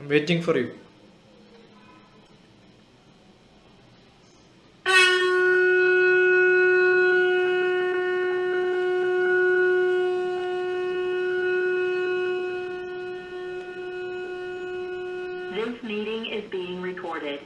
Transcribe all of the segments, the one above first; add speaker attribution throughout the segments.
Speaker 1: waiting for you.
Speaker 2: This meeting is being recorded.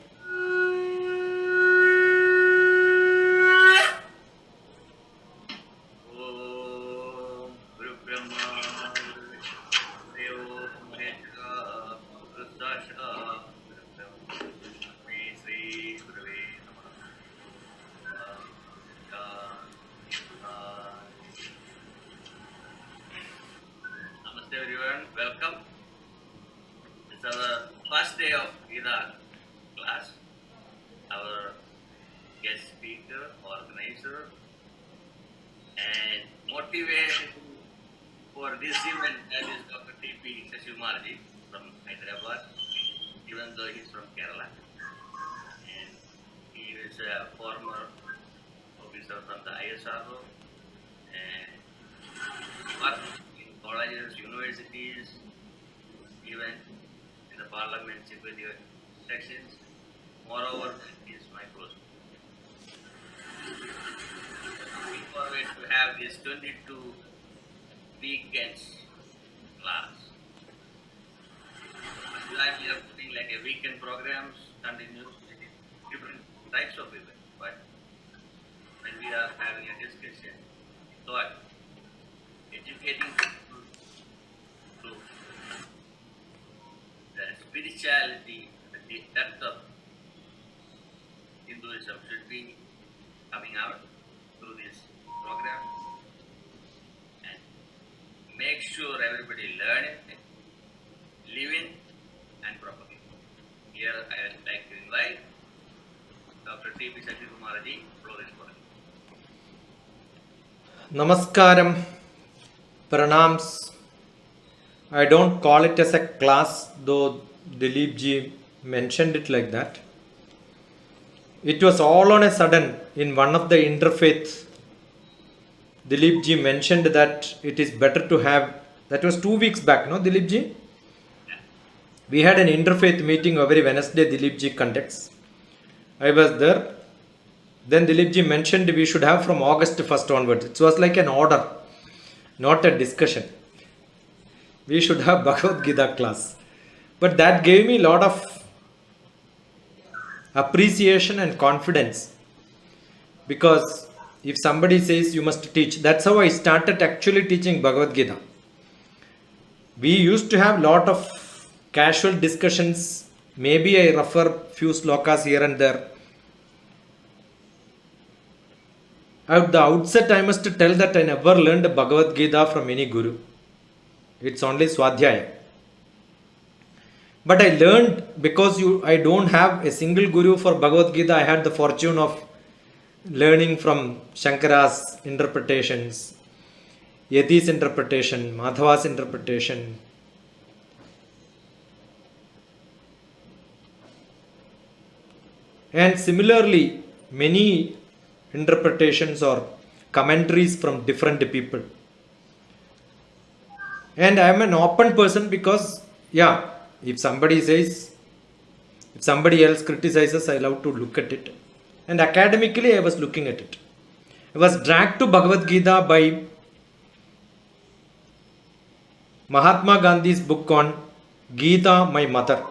Speaker 3: Namaste everyone, welcome. It's our first day of Gita class. Our guest speaker, organizer, and motivator for this event, that is Dr. T.P. Sashimarji from Hyderabad, even though he's from Kerala. And he is a former officer from the ISRO and worked in colleges, universities, even in the parliament security sections. Moreover, he is my close. Looking forward to have this 22 weekends class. We are putting like a weekend programs, continuous, different types of events. But when we are having a discussion, thought, educating people to the spirituality, the depth of Hinduism should be coming out through this program and make sure everybody learn it, live in and propagate. Here I would like to invite Dr. T.P. Sashimarji, floor is for you.
Speaker 1: Namaskaram, pranams. I don't call it as a class, though Dilip ji mentioned it like that. It was all on a sudden in one of the interfaith. Dilip ji mentioned that it is better to have, that was 2 weeks back, no Dilip ji? We had an interfaith meeting every Wednesday Dilip ji conducts. I was there. Then Dilip ji mentioned we should have from August 1st onwards. It was like an order, not a discussion. We should have Bhagavad Gita class. But that gave me a lot of appreciation and confidence. Because if somebody says you must teach, that's how I started actually teaching Bhagavad Gita. We used to have a lot of casual discussions. Maybe I refer few slokas here and there. At the outset, I must tell that I never learned Bhagavad Gita from any guru. It's only Swadhyaya. But I learned because I don't have a single guru for Bhagavad Gita. I had the fortune of learning from Shankara's interpretations, Yati's interpretation, Madhava's interpretation. And similarly, many interpretations or commentaries from different people. And I am an open person because, if somebody else criticizes, I love to look at it. And academically, I was looking at it. I was dragged to Bhagavad Gita by Mahatma Gandhi's book on Gita, My Mother.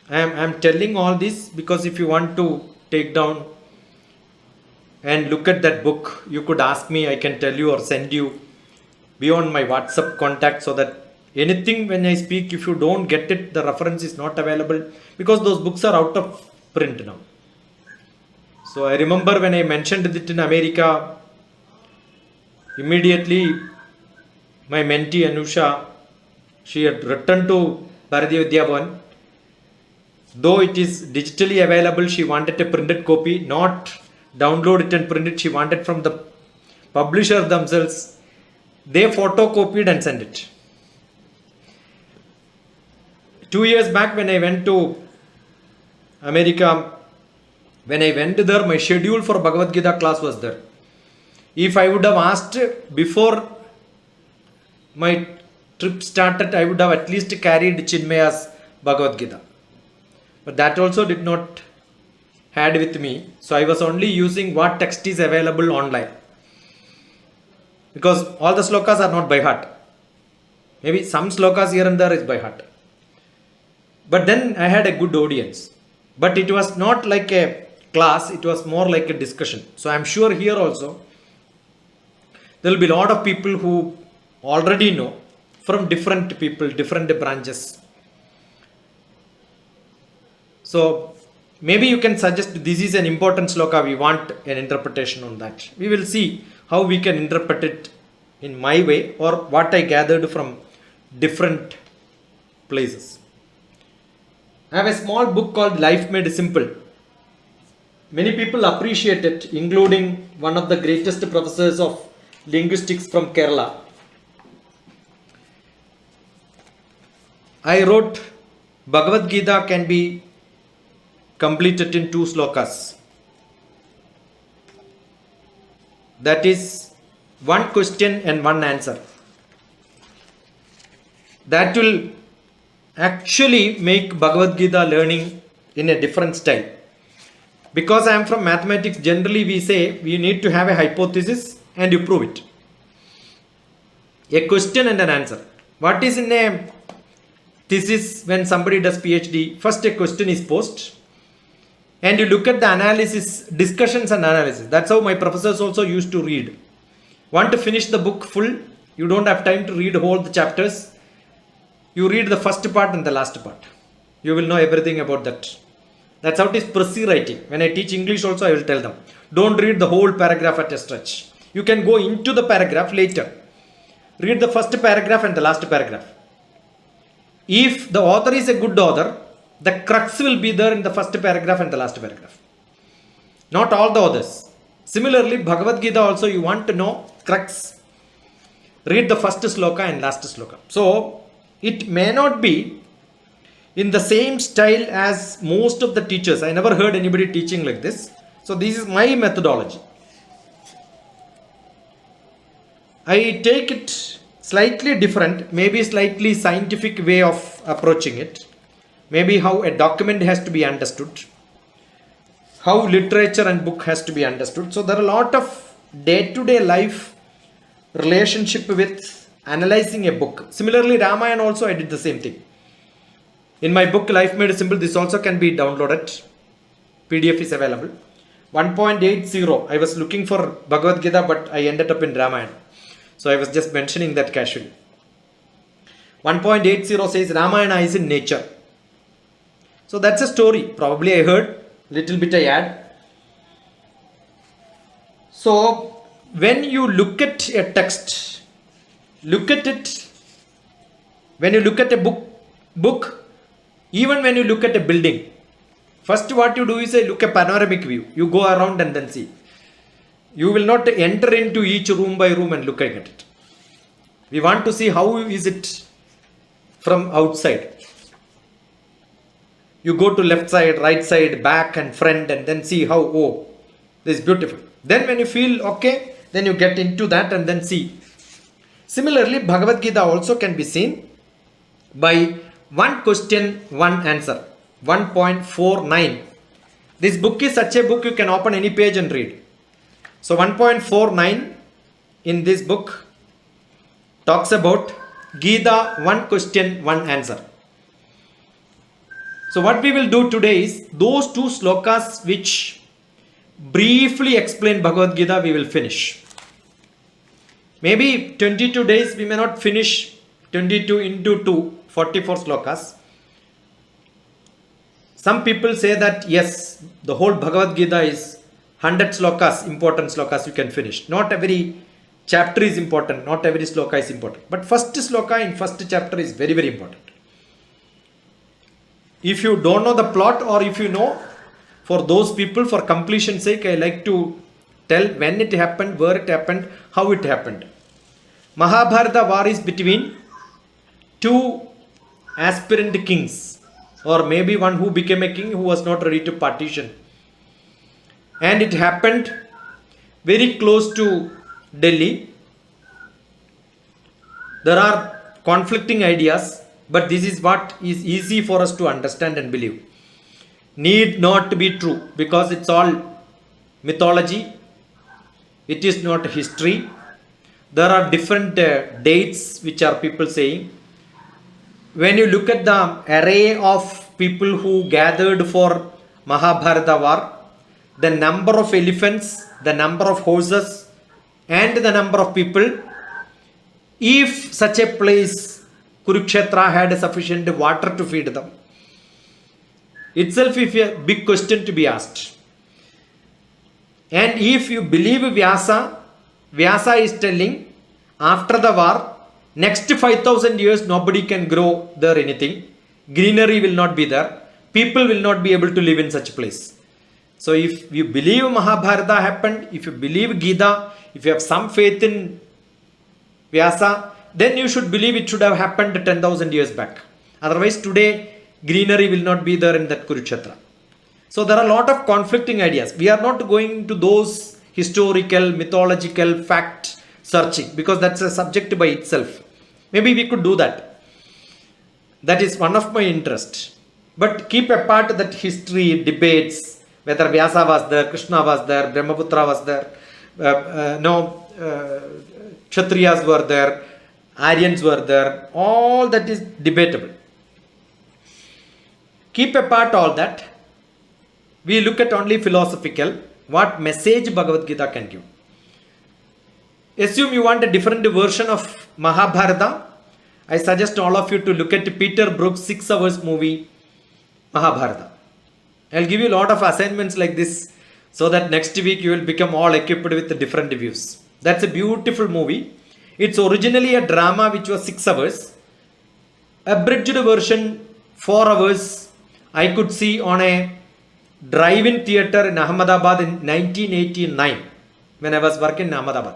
Speaker 1: I am telling all this because if you want to take down and look at that book, you could ask me, I can tell you or send you beyond my WhatsApp contact so that anything when I speak, if you don't get it, the reference is not available because those books are out of print now. So I remember when I mentioned it in America, immediately my mentee Anusha, she had written to Bharatiya Vidya Bhavan. Though it is digitally available, she wanted a printed copy, not download it and print it. She wanted from the publisher themselves. They photocopied and sent it. 2 years back when I went to America, when I went there, my schedule for Bhagavad Gita class was there. If I would have asked before my trip started, I would have at least carried Chinmaya's Bhagavad Gita. But that also did not had with me. So I was only using what text is available online. Because all the slokas are not by heart. Maybe some slokas here and there is by heart. But then I had a good audience. But it was not like a class, it was more like a discussion. So I'm sure here also there will be a lot of people who already know from different people, different branches. So maybe you can suggest this is an important sloka, we want an interpretation on that. We will see how we can interpret it in my way or what I gathered from different places. I have a small book called Life Made Simple. Many people appreciate it, including one of the greatest professors of linguistics from Kerala. I wrote Bhagavad Gita can be completed in 2 slokas. That is 1 question and 1 answer. That will actually make Bhagavad Gita learning in a different style. Because I am from mathematics, generally we say we need to have a hypothesis and you prove it. A question and an answer. What is in a thesis when somebody does PhD? First a question is posed and you look at the analysis, discussions and analysis. That's how my professors also used to read. Want to finish the book full? You don't have time to read all the chapters. You read the first part and the last part. You will know everything about that. That's how it is presi writing. When I teach English also, I will tell them. Don't read the whole paragraph at a stretch. You can go into the paragraph later. Read the first paragraph and the last paragraph. If the author is a good author, the crux will be there in the first paragraph and the last paragraph. Not all the others. Similarly, Bhagavad Gita also, you want to know crux. Read the first sloka and last sloka. So, it may not be in the same style as most of the teachers. I never heard anybody teaching like this. So, this is my methodology. I take it slightly different, maybe slightly scientific way of approaching it. Maybe how a document has to be understood. How literature and book has to be understood. So there are a lot of day-to-day life relationship with analyzing a book. Similarly, Ramayana also I did the same thing. In my book Life Made Simple, this also can be downloaded. PDF is available. 1.80. I was looking for Bhagavad Gita, but I ended up in Ramayana. So I was just mentioning that casually. 1.80 says Ramayana is in nature. So that's a story. Probably I heard, little bit I add. So when you look at a text, look at it. When you look at a book, even when you look at a building, first what you do is look at panoramic view. You go around and then see. You will not enter into each room by room and look at it. We want to see how is it from outside. You go to left side, right side, back and front and then see how, oh, this is beautiful. Then when you feel okay, then you get into that and then see. Similarly, Bhagavad Gita also can be seen by 1 question, 1 answer. 1.49. This book is such a book you can open any page and read. So 1.49 in this book talks about Gita 1 question, 1 answer. So what we will do today is those 2 slokas which briefly explain Bhagavad Gita we will finish. Maybe 22 days we may not finish 22 into 2, 44 slokas. Some people say that yes, the whole Bhagavad Gita is 100 slokas, important slokas you can finish. Not every chapter is important, not every sloka is important. But first sloka in first chapter is very, very important. If you don't know the plot or if you know, for those people, for completion's sake, I like to tell when it happened, where it happened, how it happened. Mahabharata war is between 2 aspirant kings, or maybe one who became a king who was not ready to partition. And it happened very close to Delhi. There are conflicting ideas, but this is what is easy for us to understand and believe. Need not to be true because it's all mythology. It is not history. There are different dates which are people saying. When you look at the array of people who gathered for Mahabharata war, the number of elephants, the number of horses, and the number of people, if such a place, Kurukshetra, had sufficient water to feed them, itself is a big question to be asked. And if you believe Vyasa, Vyasa is telling after the war, next 5,000 years nobody can grow there anything. Greenery will not be there. People will not be able to live in such a place. So if you believe Mahabharata happened, if you believe Gita, if you have some faith in Vyasa, then you should believe it should have happened 10,000 years back. Otherwise today greenery will not be there in that Kurukshetra. So there are a lot of conflicting ideas. We are not going to those historical, mythological fact searching because that's a subject by itself. Maybe we could do that. That is one of my interest. But keep apart that history, debates, whether Vyasa was there, Krishna was there, Brahmaputra was there, Kshatriyas were there, Aryans were there, all that is debatable. Keep apart all that. We look at only philosophical, what message Bhagavad Gita can give. Assume you want a different version of Mahabharata. I suggest all of you to look at Peter Brook's 6 hours movie, Mahabharata. I'll give you a lot of assignments like this so that next week you will become all equipped with different views. That's a beautiful movie. It's originally a drama which was 6 hours. Abridged version 4 hours I could see on a drive-in theater in Ahmedabad in 1989 when I was working in Ahmedabad.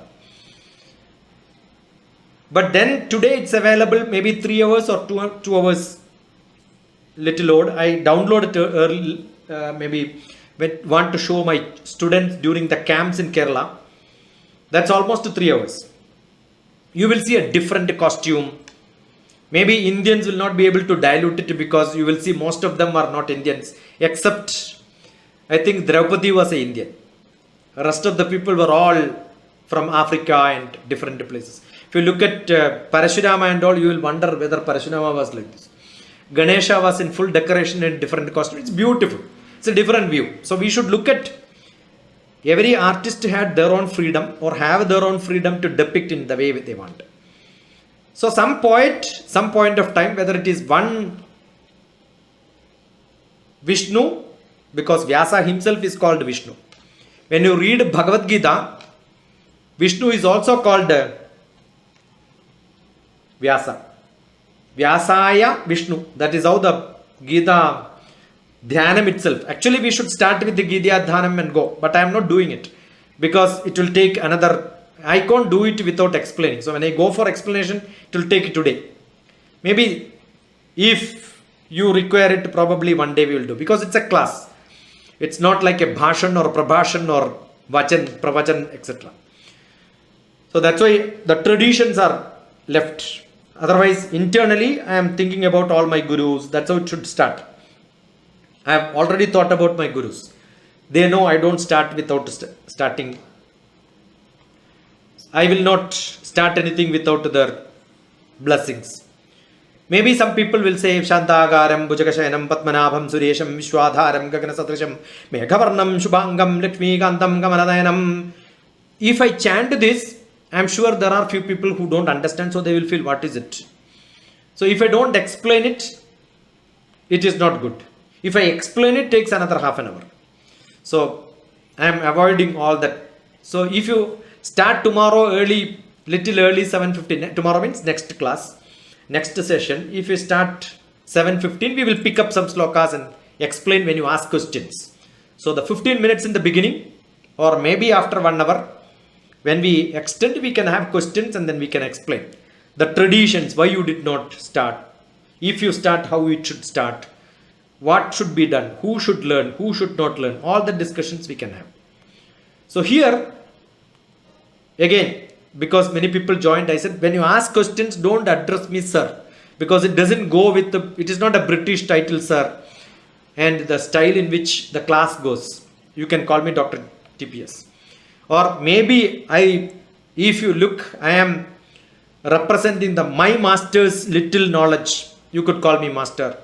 Speaker 1: But then today it's available maybe 3 hours or 2 hours little old. I downloaded it early, maybe want to show my students during the camps in Kerala. That's almost 3 hours. You will see a different costume. Maybe Indians will not be able to dilute it because you will see most of them are not Indians, except I think Draupadi was an Indian. The rest of the people were all from Africa and different places. If you look at Parashurama and all, you will wonder whether Parashurama was like this. Ganesha was in full decoration and different costume. It's beautiful. It's a different view. So we should look at every artist had their own freedom or have their own freedom to depict in the way they want. So some poet, some point of time, whether it is one Vishnu, because Vyasa himself is called Vishnu. When you read Bhagavad Gita, Vishnu is also called Vyasa. Vyasaya Vishnu. That is how the Gita Dhyanam itself. Actually, we should start with the Gita Dhyanam and go. But I am not doing it because it will take another. I can't do it without explaining. So when I go for explanation, it will take today. Maybe if you require it, probably one day we will do because it's a class. It's not like a bhashan or prabhashan or vachan, pravachan, etc. So that's why the traditions are left. Otherwise, internally, I am thinking about all my gurus. That's how it should start. I have already thought about my gurus. They know I don't start without starting. I will not start anything without their blessings. Maybe some people will say Shantagaram, Bhujakashayanam, Padmanabham, Suresham, Vishwadharam, Gaganasatrisham, Meghavarnam, Shubhangam, Lakshmi Kantam, Kamanadayanam. If I chant this, I am sure there are few people who don't understand, so they will feel what is it. So if I don't explain it, it is not good. If I explain it, takes another half an hour. So I am avoiding all that. So if you start tomorrow early, little early, 7:15. Tomorrow means next class, next session. If you start 7:15, we will pick up some slokas and explain when you ask questions. So the 15 minutes in the beginning, or maybe after 1 hour, when we extend, we can have questions and then we can explain the traditions, why you did not start. If you start, how it should start. What should be done? Who should learn? Who should not learn? All the discussions we can have. So here, again, because many people joined, I said, when you ask questions, don't address me, sir, because it doesn't go with it is not a British title, sir, and the style in which the class goes. You can call me Dr. TPS. Or maybe if you look, I am representing my master's little knowledge. You could call me master.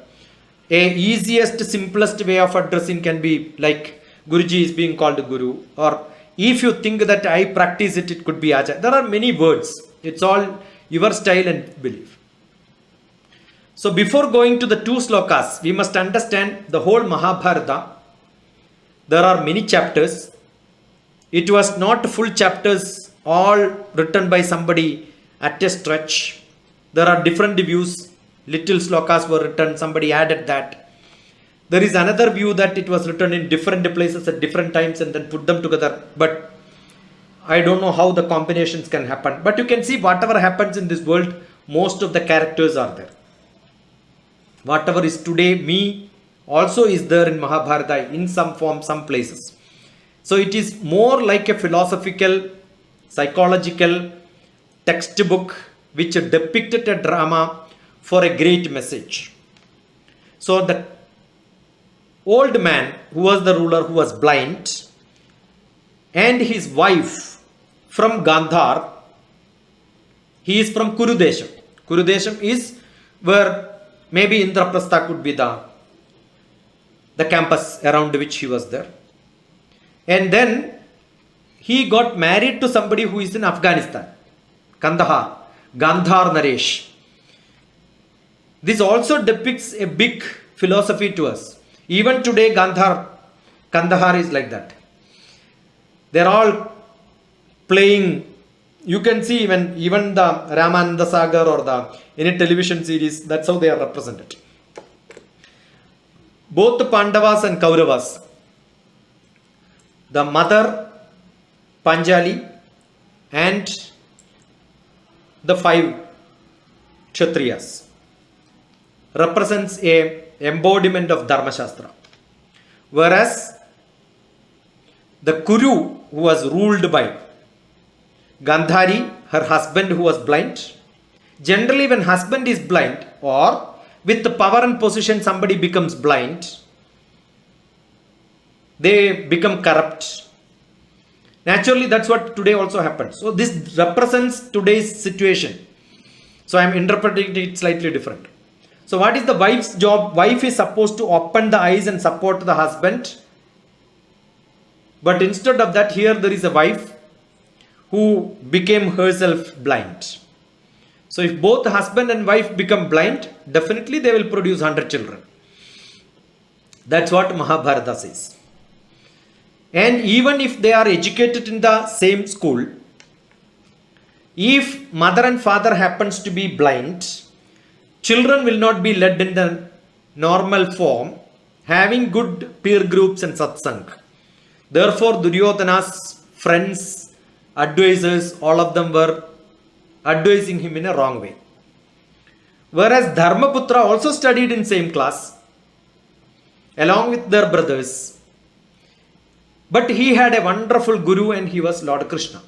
Speaker 1: A easiest, simplest way of addressing can be like Guruji is being called Guru, or if you think that I practice it, it could be Acharya. There are many words. It's all your style and belief. So before going to the 2 slokas, we must understand the whole Mahabharata. There are many chapters. It was not full chapters, all written by somebody at a stretch. There are different views. Little slokas were written, somebody added that. There is another view that it was written in different places at different times and then put them together. But I don't know how the combinations can happen. But you can see whatever happens in this world, most of the characters are there. Whatever is today me also is there in Mahabharata in some form, some places. So it is more like a philosophical, psychological textbook which depicted a drama for a great message. So the old man who was the ruler, who was blind, and his wife from Gandhar, he is from Kurudesham. Kurudesham is where maybe Indraprastha could be the campus around which he was there. And then he got married to somebody who is in Afghanistan, Kandahar, Gandhar Naresh. This also depicts a big philosophy to us. Even today, Kandahar is like that. They're all playing. You can see even the Ramananda Sagar or any television series, that's how they are represented. Both the Pandavas and Kauravas, the mother Panjali and the 5 Kshatriyas represents a embodiment of Dharma Shastra. Whereas the Kuru, who was ruled by Gandhari, her husband who was blind. Generally when husband is blind or with the power and position somebody becomes blind, they become corrupt. Naturally that's what today also happens. So this represents today's situation. So I am interpreting it slightly different. So what is the wife's job? Wife is supposed to open the eyes and support the husband. But instead of that, here there is a wife who became herself blind. So if both husband and wife become blind, definitely they will produce 100 children. That's what Mahabharata says. And even if they are educated in the same school, if mother and father happens to be blind, children will not be led in the normal form, having good peer groups and satsang. Therefore, Duryodhana's friends, advisors, all of them were advising him in a wrong way. Whereas Dharmaputra also studied in same class, along with their brothers. But he had a wonderful guru and he was Lord Krishna.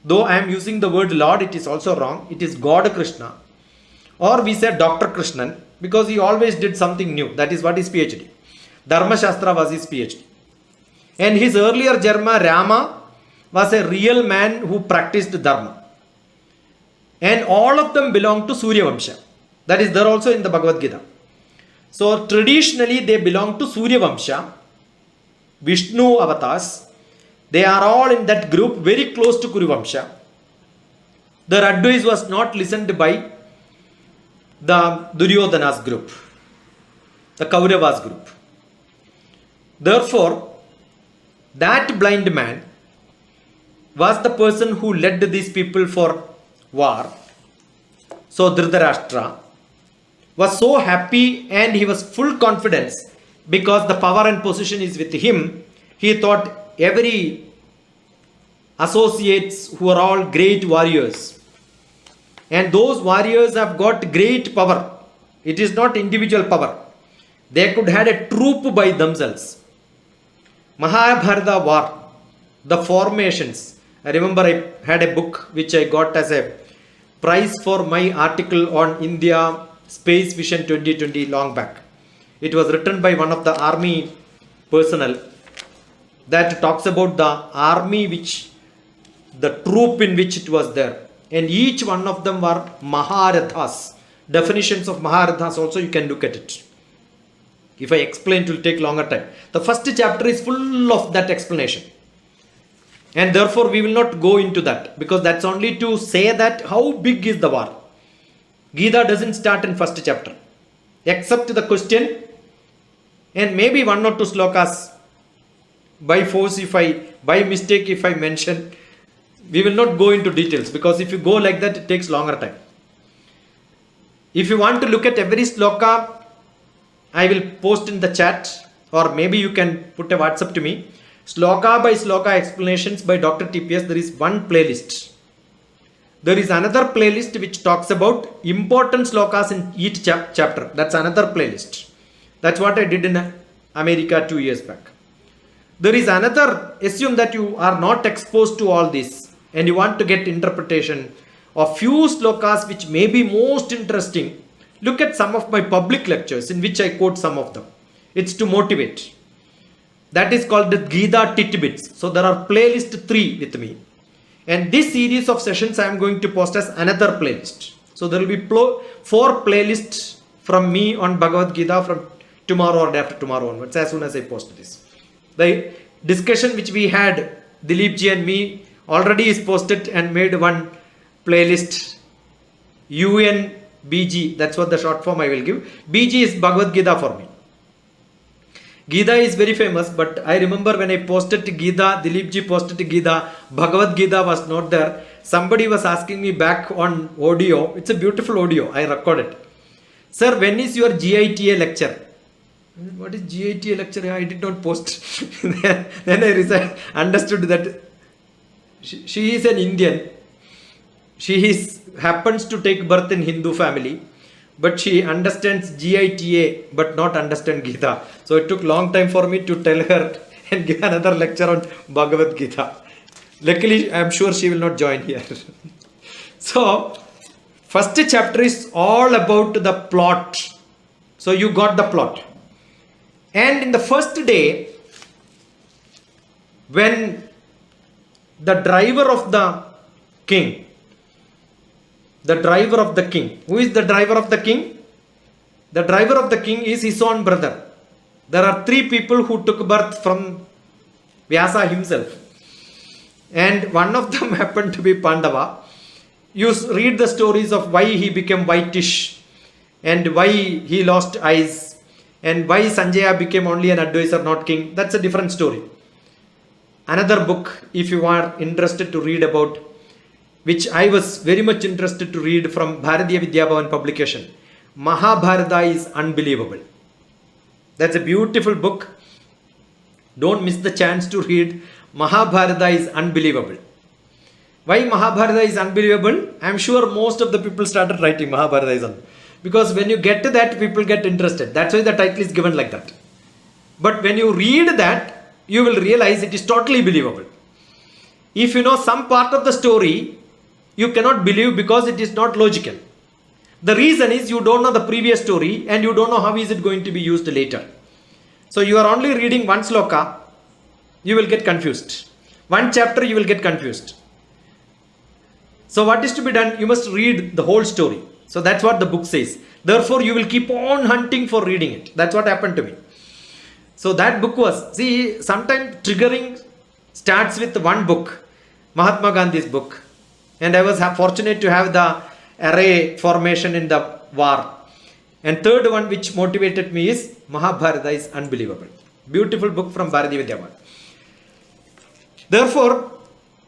Speaker 1: Though I am using the word Lord, it is also wrong. It is God Krishna. Or we say Dr. Krishnan, because he always did something new. That is what his PhD. Dharma Shastra was his PhD. And his earlier Jarma, Rama, was a real man who practiced Dharma. And all of them belong to Surya Vamsha. That is there also in the Bhagavad Gita. So traditionally they belong to Surya Vamsha, Vishnu avatars. They are all in that group very close to Kuru Vamsha. Their advice was not listened by the Duryodhana's group, the Kauravas group. Therefore, that blind man was the person who led these people for war. So Dhritarashtra was so happy and he was full confidence because the power and position is with him. He thought every associates who are all great warriors, and those warriors have got great power. It is not individual power. They could have a troop by themselves. Mahabharata war, the formations, I remember I had a book which I got as a prize for my article on India Space Vision 2020 long back. It was written by one of the army personnel that talks about the army the troop in which it was there. And each one of them were Maharathas. Definitions of Maharathas also you can look at it. If I explain, it will take longer time. The first chapter is full of that explanation. And therefore we will not go into that, because that's only to say that how big is the war. Gita doesn't start in first chapter. Except the question and maybe one or two slokas by force by mistake if I mention. We will not go into details, because if you go like that, it takes longer time. If you want to look at every sloka, I will post in the chat, or maybe you can put a WhatsApp to me. Sloka by sloka explanations by Dr. TPS, there is one playlist. There is another playlist which talks about important slokas in each chapter. That's another playlist. That's what I did in America 2 years back. There is another, assume that you are not exposed to all this and you want to get interpretation of few slokas which may be most interesting. Look at some of my public lectures in which I quote some of them. It's to motivate. That is called the Gita Tidbits. So there are playlist 3 with me. And this series of sessions I am going to post as another playlist. So there will be 4 playlists from me on Bhagavad Gita from tomorrow or after tomorrow onwards, as soon as I post this. The discussion which we had, Dilip ji and me, already is posted and made one playlist. UNBG, that's what the short form I will give. BG is Bhagavad Gita for me. Gita is very famous, but I remember when I posted Gita, Dilip ji posted Gita, Bhagavad Gita was not there. Somebody was asking me back on audio. It's a beautiful audio. I recorded. Sir, when is your GITA lecture? What is GITA lecture? I did not post. Then I understood that she is an Indian. She happens to take birth in Hindu family, but she understands GITA but not understand Gita. So it took long time for me to tell her and give another lecture on Bhagavad Gita. Luckily, I am sure she will not join here. So, first chapter is all about the plot. So you got the plot. And in the first day, when the driver of the king, who is the driver of the king? The driver of the king is his own brother. There are 3 people who took birth from Vyasa himself. And one of them happened to be Pandava. You read the stories of why he became whitish and why he lost eyes and why Sanjaya became only an advisor, not king. That's a different story. Another book, if you are interested to read about, which I was very much interested to read from Bharatiya Vidya Bhavan publication. Mahabharata is unbelievable. That's a beautiful book. Don't miss the chance to read. Mahabharata is unbelievable. Why Mahabharata is unbelievable? I am sure most of the people started writing Mahabharata is unbelievable. Because when you get to that, people get interested. That's why the title is given like that. But when you read that, you will realize it is totally believable. If you know some part of the story, you cannot believe because it is not logical. The reason is you don't know the previous story and you don't know how is it going to be used later. So you are only reading one sloka, you will get confused. One chapter you will get confused. So what is to be done? You must read the whole story. So that's what the book says. Therefore you will keep on hunting for reading it. That's what happened to me. So that book was, see, sometimes triggering starts with one book, Mahatma Gandhi's book. And I was fortunate to have the array formation in the war. And third one which motivated me is Mahabharata is unbelievable. Beautiful book from Bharatiya Vidya Bhavan. Therefore,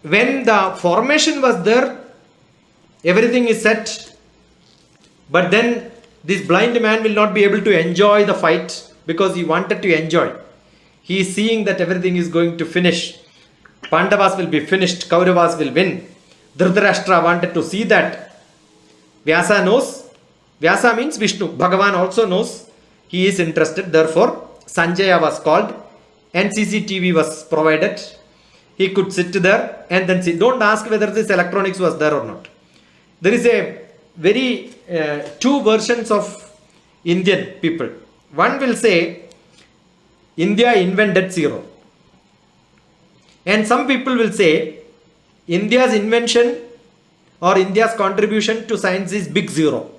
Speaker 1: when the formation was there, everything is set. But then this blind man will not be able to enjoy the fight because he wanted to enjoy. He is seeing that everything is going to finish. Pandavas will be finished. Kauravas will win. Dhritarashtra wanted to see that. Vyasa knows. Vyasa means Vishnu. Bhagavan also knows. He is interested. Therefore, Sanjaya was called and CCTV was provided. he could sit there and then see. Don't ask whether this electronics was there or not. There is a very two versions of Indian people. One will say India invented zero, and some people will say India's invention or India's contribution to science is big zero.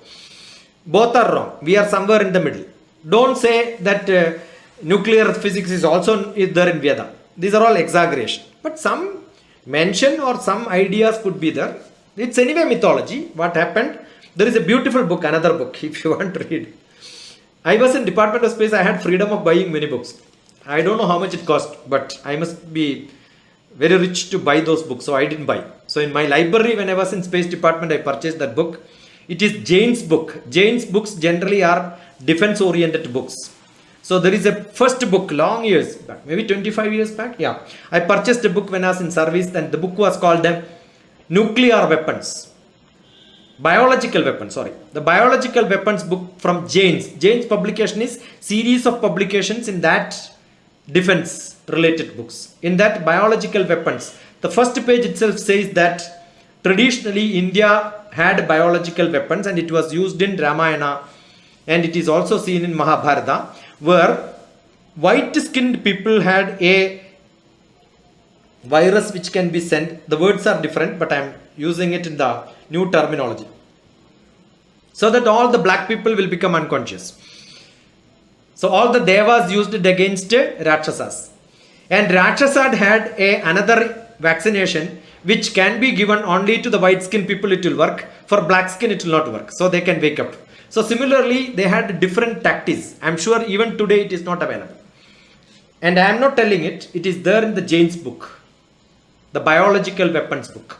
Speaker 1: Both are wrong. We are somewhere in the middle. Don't say that nuclear physics is also there in Veda. These are all exaggeration. But some mention or some ideas could be there. It's anyway mythology. What happened? There is a beautiful book, another book, if you want to read. I was in Department of Space. I had freedom of buying many books. I don't know how much it cost, but I must be very rich to buy those books. So I didn't buy. So in my library, when I was in Space Department, I purchased that book. It is Jane's book. Jane's books generally are defense-oriented books. So there is a first book long years back, maybe 25 years back. Yeah, I purchased a book when I was in service, and the book was called Nuclear Weapons. Biological weapons, sorry. The biological weapons book from Jane's. Jane's publication is series of publications in that defense related books. In that biological weapons, the first page itself says that traditionally India had biological weapons and it was used in Ramayana, and it is also seen in Mahabharata, where white skinned people had a virus which can be sent. The words are different, but I am using it in the new terminology, so that all the black people will become unconscious. So all the devas used it against Rakshasas, and Rakshasad had another vaccination which can be given only to the white skin people. It will work. For black skin it will not work, so they can wake up. So similarly they had different tactics. I am sure even today it is not available, and I am not telling it. It is there in the Jane's book, the biological weapons book.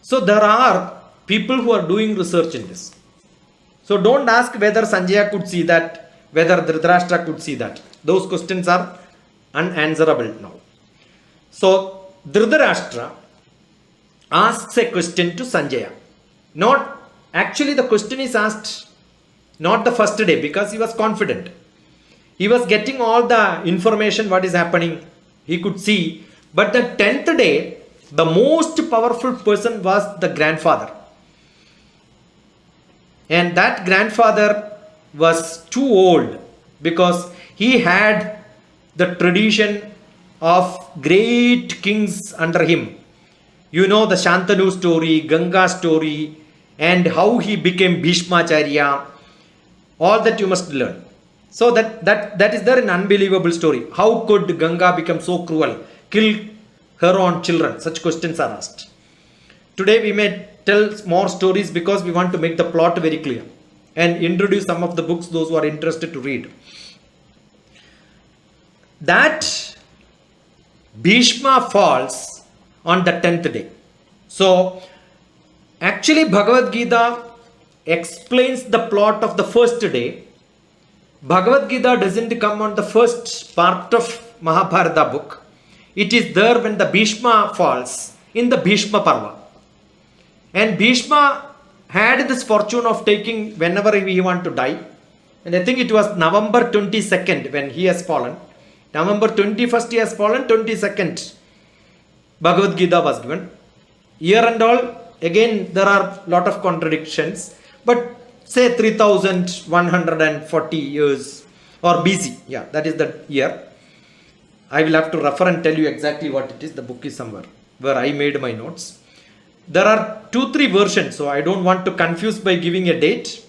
Speaker 1: So there are people who are doing research in this. So don't ask whether Sanjaya could see that, whether Dhritarashtra could see that. Those questions are unanswerable now. So Dhritarashtra asks a question to Sanjaya. Not actually, the question is asked not the first day, because he was confident. He was getting all the information what is happening. He could see. But the 10th day, the most powerful person was the grandfather. And that grandfather was too old, because he had the tradition of great kings under him. You know the Shantanu story, Ganga story, and how he became Bhishmacharya. All that you must learn. So that is there an unbelievable story. How could Ganga become so cruel, kill her own children? Such questions are asked. Today we may tell more stories because we want to make the plot very clear and introduce some of the books those who are interested to read. That Bhishma falls on the 10th day. So actually Bhagavad Gita explains the plot of the first day. Bhagavad Gita doesn't come on the first part of Mahabharata book. It is there when the Bhishma falls in the Bhishma Parva. And Bhishma had this fortune of taking whenever he want to die. And I think it was November 22nd when he has fallen. November 21st he has fallen, 22nd Bhagavad Gita was given. Year and all, again there are lot of contradictions. But say 3140 years or BC. Yeah, that is the year. I will have to refer and tell you exactly what it is. The book is somewhere where I made my notes. There are 2-3 versions, so I don't want to confuse by giving a date.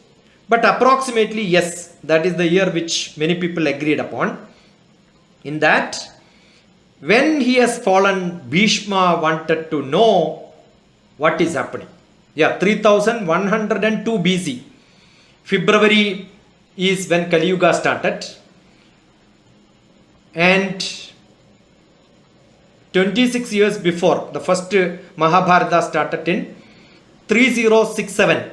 Speaker 1: But approximately, yes, that is the year which many people agreed upon. In that, when he has fallen, Bhishma wanted to know what is happening. Yeah, 3102 BC. February is when Kali Yuga started. And 26 years before, the first Mahabharata started in 3067.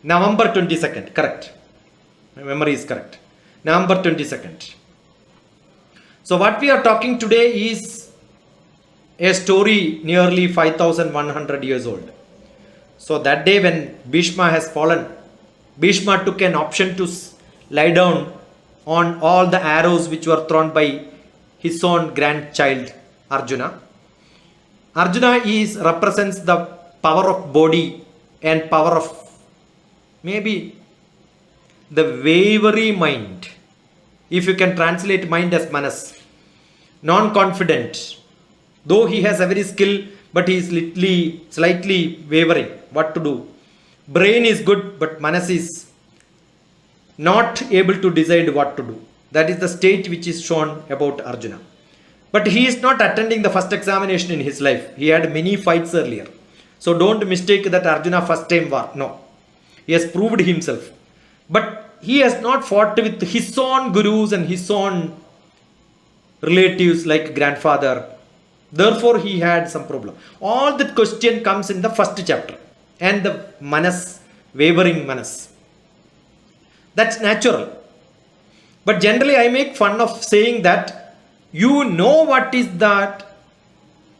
Speaker 1: November 22nd, correct. My memory is correct. November 22nd. So what we are talking today is a story nearly 5100 years old. So that day when Bhishma has fallen, Bhishma took an option to lie down on all the arrows which were thrown by his own grandchild Arjuna. Arjuna represents the power of body and power of maybe the wavering mind. If you can translate mind as manas, non-confident. Though he has every skill, but he is slightly wavering what to do. Brain is good, but manas is not able to decide what to do. That is the state which is shown about Arjuna. But he is not attending the first examination in his life. He had many fights earlier. So don't mistake that Arjuna first time war. No. He has proved himself. But he has not fought with his own gurus and his own relatives like grandfather. Therefore he had some problem. All that question comes in the first chapter. And the manas, wavering manas. That's natural. But generally I make fun of saying that you know what is that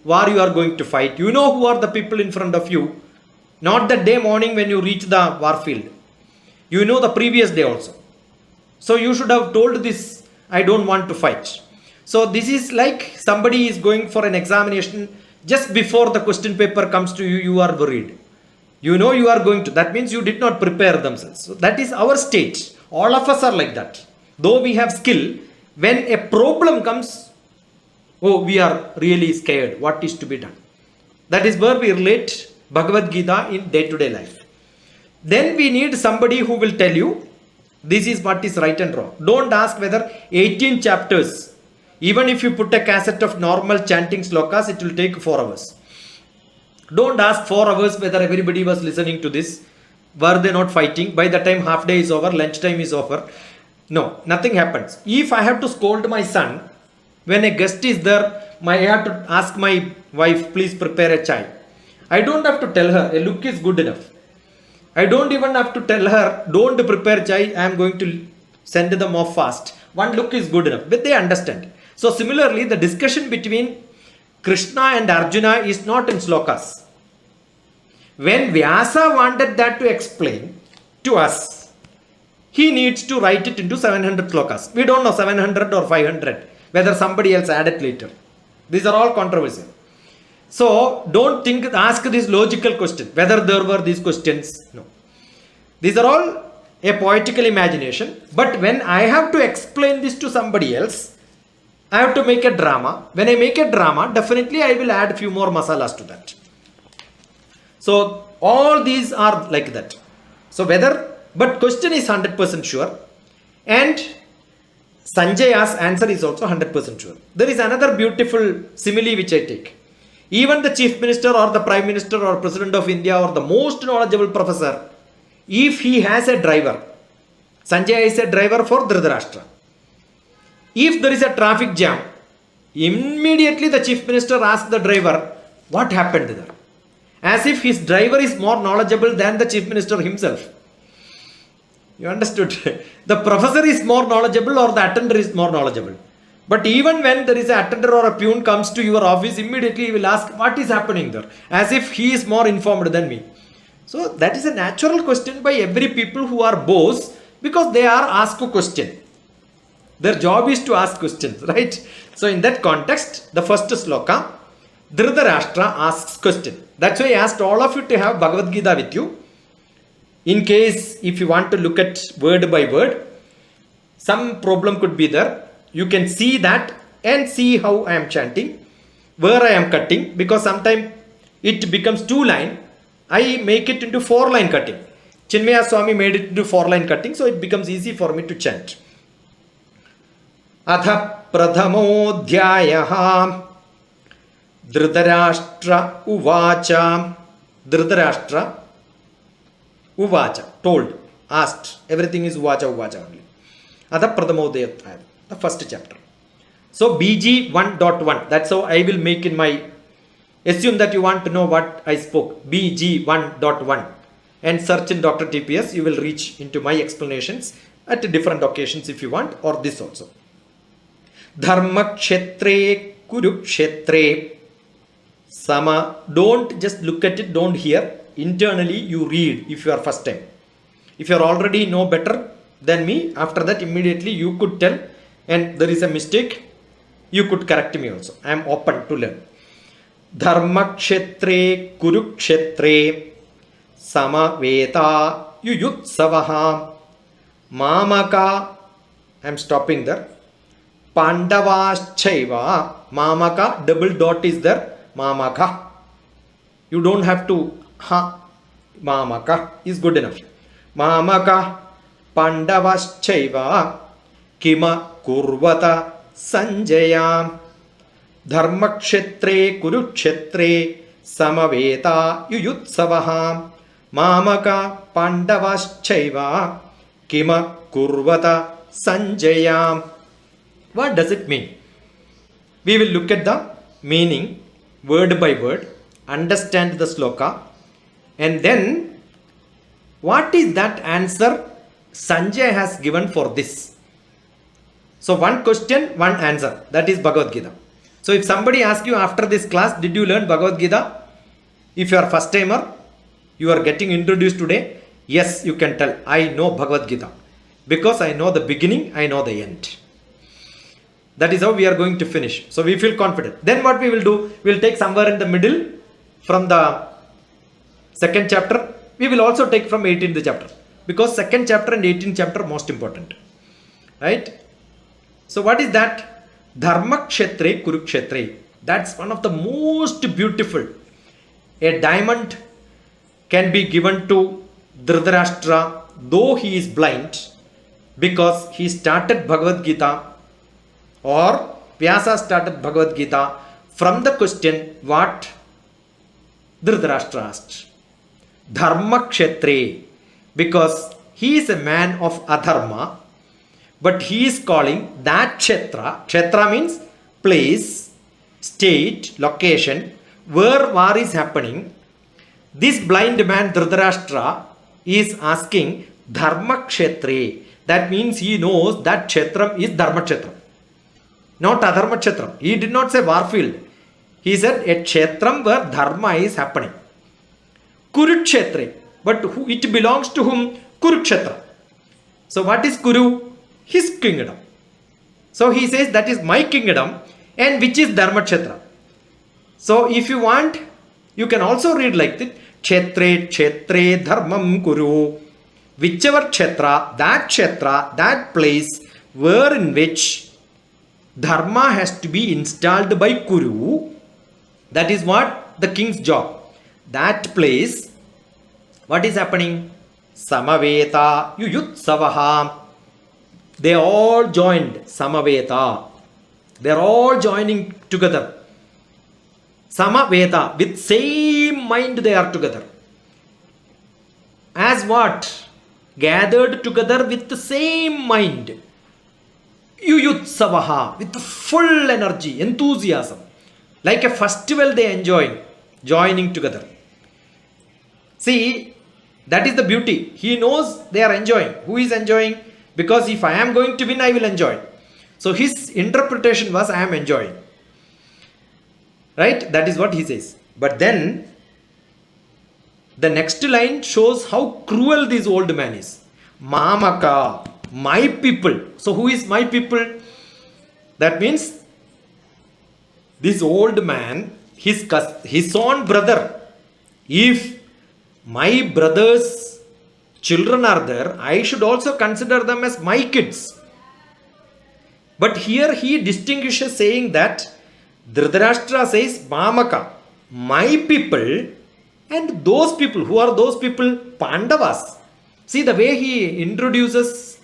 Speaker 1: war you are going to fight. You know who are the people in front of you. Not the day morning when you reach the war field. You know the previous day also. So you should have told this, I don't want to fight. So this is like somebody is going for an examination. Just before the question paper comes to you, you are worried. You know you are going to. That means you did not prepare themselves. So that is our state. All of us are like that. Though we have skill, when a problem comes, oh, we are really scared. What is to be done? That is where we relate Bhagavad Gita in day-to-day life. Then we need somebody who will tell you, this is what is right and wrong. Don't ask whether 18 chapters, even if you put a cassette of normal chanting slokas, it will take 4 hours. Don't ask 4 hours whether everybody was listening to this. Were they not fighting? By the time half day is over, lunchtime is over. No, nothing happens. If I have to scold my son, when a guest is there, I have to ask my wife, please prepare a chai. I don't have to tell her, a look is good enough. I don't even have to tell her, don't prepare chai, I am going to send them off fast. One look is good enough, but they understand. So similarly, the discussion between Krishna and Arjuna is not in slokas. When Vyasa wanted that to explain to us, he needs to write it into 700 slokas. We don't know 700 or 500, whether somebody else added later. These are all controversial. So don't ask this logical question, whether there were these questions. No. These are all a poetical imagination. But when I have to explain this to somebody else, I have to make a drama. When I make a drama, definitely I will add a few more masalas to that. So all these are like that. So but question is 100% sure. And Sanjaya's answer is also 100% sure. There is another beautiful simile which I take. Even the chief minister or the prime minister or president of India or the most knowledgeable professor, if he has a driver, Sanjaya is a driver for Dhritarashtra. If there is a traffic jam, immediately the chief minister asks the driver, what happened there? As if his driver is more knowledgeable than the chief minister himself. You understood? The professor is more knowledgeable or the attender is more knowledgeable. But even when there is an attender or a peon comes to your office, immediately he will ask, what is happening there? As if he is more informed than me. So that is a natural question by every people who are boss, because they are asked a question. Their job is to ask questions, right? So in that context, the first sloka, Dhritarashtra asks question. That's why I asked all of you to have Bhagavad Gita with you. In case if you want to look at word by word, some problem could be there. You can see that and see how I am chanting, where I am cutting, because sometimes it becomes 2-line. I make it into 4-line cutting. Chinmaya Swami made it into 4-line cutting, so it becomes easy for me to chant. Atha pradhamodhyayaha Dhritarashtra uvacha. Dhritarashtra uvacha, told, asked. Everything is uvacha only. Atha pradhamodhyayaha, the first chapter. So BG 1.1, that's how I will make in my, assume that you want to know what I spoke, BG 1.1, and search in Dr. TPS, you will reach into my explanations at different occasions if you want, or this also. Dharma kshetre kurukshetre sama. Don't just look at it, don't hear. Internally you read if you are first time. If you are already know better than me, after that immediately you could tell, and there is a mistake, You could correct me also. I am open to learn. Dharmakshetre Kurukshetre Samaveta Yuyutsavaha Mamaka. I am stopping there. Pandavaschaiva. Mamaka, double dot is there. Mamaka. You don't have to ha. Mamaka is good enough. Mamaka Pandavaschaiva Kima Kurvata Sanjaya Dharmakshetre Kurukshetre Samaveta Yuyutsavaha Mamaka Pandavaschaiva Kima Kurvata Sanjaya. What does it mean? We will look at the meaning word by word, understand the sloka, and then what is that answer Sanjay has given for this? So one question, one answer. That is Bhagavad Gita. So if somebody asks you after this class, did you learn Bhagavad Gita? If you are first timer, you are getting introduced today. Yes, you can tell, I know Bhagavad Gita. Because I know the beginning, I know the end. That is how we are going to finish. So we feel confident. Then what we will do, we will take somewhere in the middle from the second chapter. We will also take from 18th chapter. Because second chapter and 18th chapter most important. Right? So what is that? Dharmakshetre Kurukshetre. That's one of the most beautiful. A diamond can be given to Dhritarashtra though he is blind, because he started Bhagavad Gita, or Vyasa started Bhagavad Gita from the question what Dhritarashtra asked. Dharmakshetre, because he is a man of adharma, but he is calling that kshetra. Kshetra means place, state, location, where war is happening. This blind man Dhritarashtra is asking Dharmakshetre. That means he knows that kshetram is Dharma kshetram, not Adharma kshetram. He did not say warfield. He said a kshetram where dharma is happening. Kurukshetre, but it belongs to whom? Kurukshetra. So what is Kuru? His kingdom. So he says that is my kingdom, and which is Dharma kshetra. So if you want, you can also read like this. Kshetre kshetre dharmam kuru. Whichever kshetra, that place where in which dharma has to be installed by Kuru, that is what the king's job. That place, what is happening? Samaveta Yuyutsavaha. They all joined. Samaveta. They are all joining together. Samaveta. With same mind they are together. As what? Gathered together with the same mind. Yuyutsavaha. With full energy, enthusiasm. Like a festival they enjoy. Joining together. See, that is the beauty. He knows they are enjoying. Who is enjoying? Because if I am going to win, I will enjoy. So his interpretation was, I am enjoying. Right? That is what he says. But then, the next line shows how cruel this old man is. Mamaka, my people. So who is my people? That means, this old man, his own brother. If my brother's children are there, I should also consider them as my kids. But here he distinguishes, saying that Dhritarashtra says, Mamaka, my people, and those people. Who are those people? Pandavas. See the way he introduces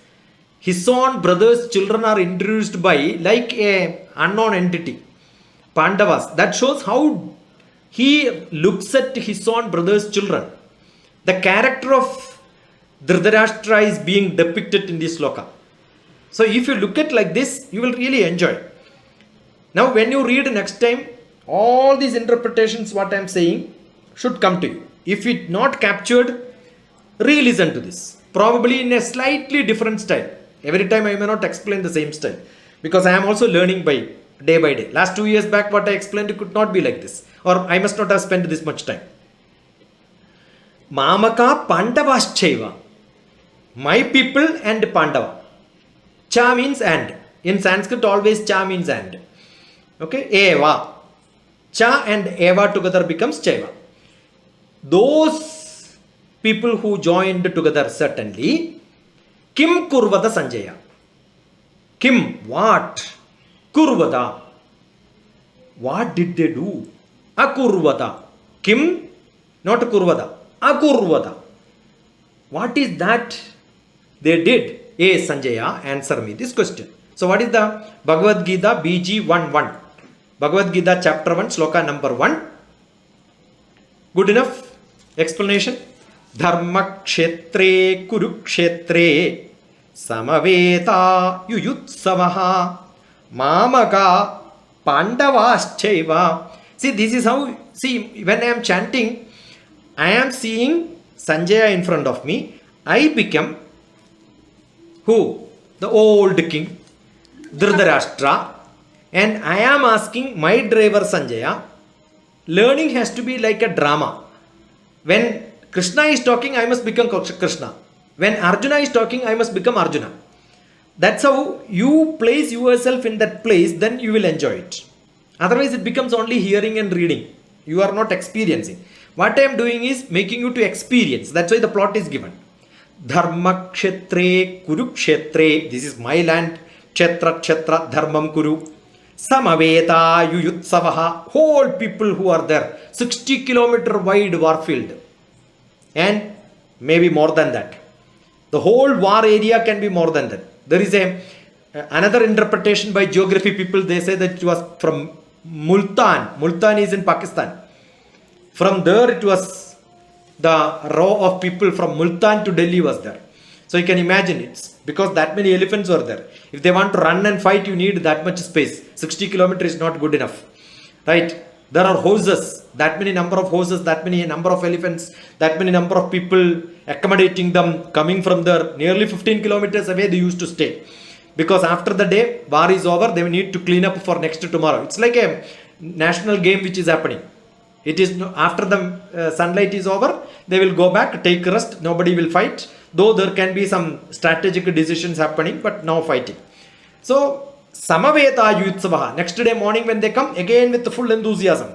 Speaker 1: his own brother's children are introduced by like a unknown entity. Pandavas. That shows how he looks at his own brother's children. The character of Dhritarashtra is being depicted in this sloka. So if you look at like this, you will really enjoy. Now when you read next time, all these interpretations what I am saying should come to you. If it not captured, re-listen to this. Probably in a slightly different style. Every time I may not explain the same style. Because I am also learning by day. Last 2 years back what I explained, it could not be like this. Or I must not have spent this much time. Mamaka Pandavaschaiva. My people and Pandava. Cha means and. In Sanskrit always cha means and. Okay, eva. Cha and eva together becomes chaiva. Those people who joined together certainly. Kim kurvada Sanjaya. Kim, what? Kurvada. What did they do? Akurvada. Kim, not kurvada. Akurvada. What is that they did? A Sanjaya, answer me this question. So what is the Bhagavad Gita BG 1.1? Bhagavad Gita chapter 1 sloka number 1. Good enough explanation? Dharma kshetre kurukshetre samaveta yuyutsavaha mamaka pandavaschaiva. See, this is how, see, when I am chanting, I am seeing Sanjaya in front of me. I become who? The old king, Dhritarashtra. And I am asking my driver Sanjaya. Learning has to be like a drama. When Krishna is talking, I must become Krishna. When Arjuna is talking, I must become Arjuna. That's how you place yourself in that place, then you will enjoy it. Otherwise, it becomes only hearing and reading. You are not experiencing. What I am doing is making you to experience. That's why the plot is given. Dharma kshetre kurukshetre. This is my land. Kshetra kshetra dharmam kuru. Samaveta yuyutsavaha. Whole people who are there. 60 kilometer wide war field. And maybe more than that. The whole war area can be more than that. There is another interpretation by geography people. They say that it was from Multan. Multan is in Pakistan. From there it was the row of people from Multan to Delhi was there. So you can imagine it's because that many elephants were there. If they want to run and fight, you need that much space. 60 kilometers is not good enough. Right? There are horses, that many number of horses, that many number of elephants, that many number of people accommodating them, coming from there. Nearly 15 kilometers away they used to stay. Because after the day, war is over, they need to clean up for next tomorrow. It's like a national game which is happening. It is after the sunlight is over, they will go back, take rest, nobody will fight. Though there can be some strategic decisions happening, but no fighting. So, Samaveta Yutsavaha. Next day morning when they come, again with the full enthusiasm.